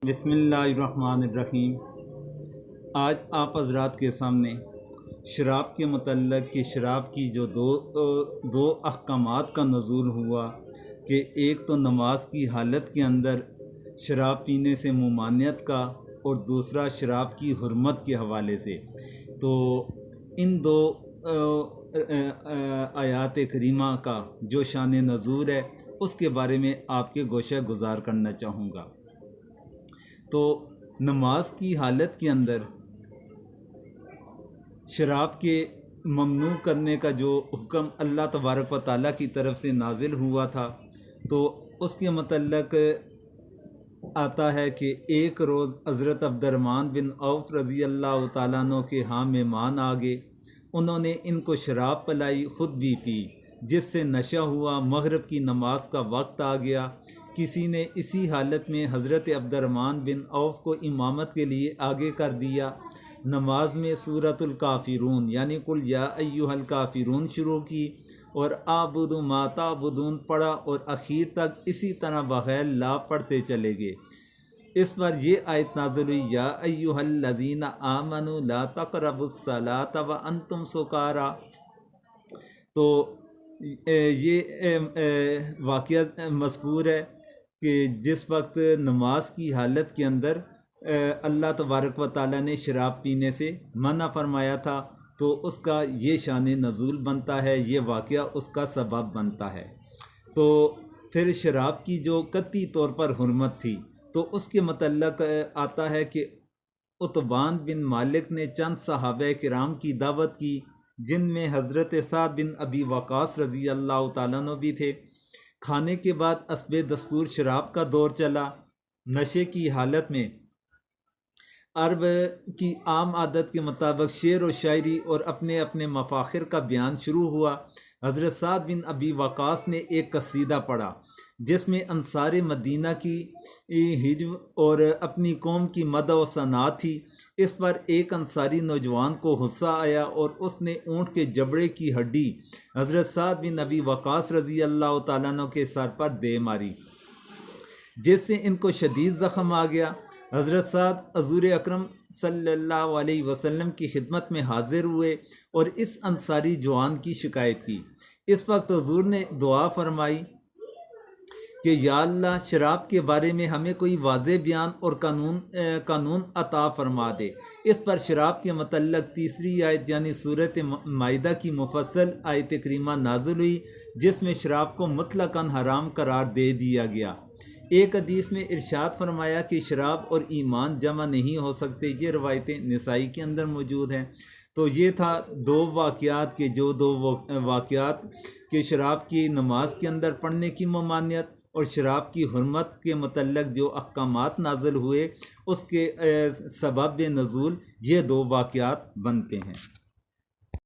بسم اللہ الرحمن الرحیم۔ آج آپ حضرات کے سامنے شراب کے متعلق کہ شراب کی جو دو احکامات کا نزول ہوا کہ ایک تو نماز کی حالت کے اندر شراب پینے سے ممانعت کا اور دوسرا شراب کی حرمت کے حوالے سے، تو ان دو آیات کریمہ کا جو شان نزول ہے اس کے بارے میں آپ کے گوشہ گزار کرنا چاہوں گا۔ تو نماز کی حالت کے اندر شراب کے ممنوع کرنے کا جو حکم اللہ تبارک و تعالیٰ کی طرف سے نازل ہوا تھا، تو اس کے متعلق آتا ہے کہ ایک روز حضرت عبد الرحمن بن عوف رضی اللہ تعالیٰ عنہ کے ہاں مہمان آ گئے۔ انہوں نے ان کو شراب پلائی، خود بھی پی، جس سے نشہ ہوا۔ مغرب کی نماز کا وقت آ گیا۔ کسی نے اسی حالت میں حضرت عبد الرحمن بن عوف کو امامت کے لیے آگے کر دیا۔ نماز میں سورۃ الکافرون یعنی قل یا ایھا الکافرون شروع کی اور اعبد ما تعبدون پڑھا، اور اخیر تک اسی طرح بغیر لا پڑھتے چلے گئے۔ اس پر یہ آیت نازل ہوئی، یا ایھا الذین آمنوا لا تقربوا الصلاۃ وانتم سکارى۔ تو یہ واقعہ مذکور ہے کہ جس وقت نماز کی حالت کے اندر اللہ تبارک و تعالیٰ نے شراب پینے سے منع فرمایا تھا، تو اس کا یہ شان نزول بنتا ہے، یہ واقعہ اس کا سبب بنتا ہے۔ تو پھر شراب کی جو قطعی طور پر حرمت تھی، تو اس کے متعلق آتا ہے کہ عتبان بن مالک نے چند صحابہ کرام کی دعوت کی، جن میں حضرت سعد بن ابی وقاص رضی اللہ تعالیٰ عنہ بھی تھے۔ کھانے کے بعد حسب دستور شراب کا دور چلا۔ نشے کی حالت میں عرب کی عام عادت کے مطابق شعر و شاعری اور اپنے اپنے مفاخر کا بیان شروع ہوا۔ حضرت سعد بن ابی وقاص نے ایک قصیدہ پڑھا جس میں انصار مدینہ کی ہجو اور اپنی قوم کی مدح و ثنا تھی۔ اس پر ایک انصاری نوجوان کو غصہ آیا اور اس نے اونٹ کے جبڑے کی ہڈی حضرت سعد بن ابی وقاص رضی اللہ تعالیٰ عنہ کے سر پر دے ماری، جس سے ان کو شدید زخم آ گیا۔ حضرت سعد حضور اکرم صلی اللہ علیہ وسلم کی خدمت میں حاضر ہوئے اور اس انصاری جوان کی شکایت کی۔ اس وقت حضور نے دعا فرمائی کہ یا اللہ، شراب کے بارے میں ہمیں کوئی واضح بیان اور قانون عطا فرما دے۔ اس پر شراب کے متعلق تیسری آیت یعنی سورۃ مائدہ کی مفصل آیت کریمہ نازل ہوئی، جس میں شراب کو مطلقاً حرام قرار دے دیا گیا۔ ایک حدیث میں ارشاد فرمایا کہ شراب اور ایمان جمع نہیں ہو سکتے۔ یہ روایتیں نسائی کے اندر موجود ہیں۔ تو یہ تھا دو واقعات کے واقعات کہ شراب کی نماز کے اندر پڑھنے کی ممانعت اور شراب کی حرمت کے متعلق جو احکامات نازل ہوئے، اس کے سبب نزول یہ دو واقعات بنتے ہیں۔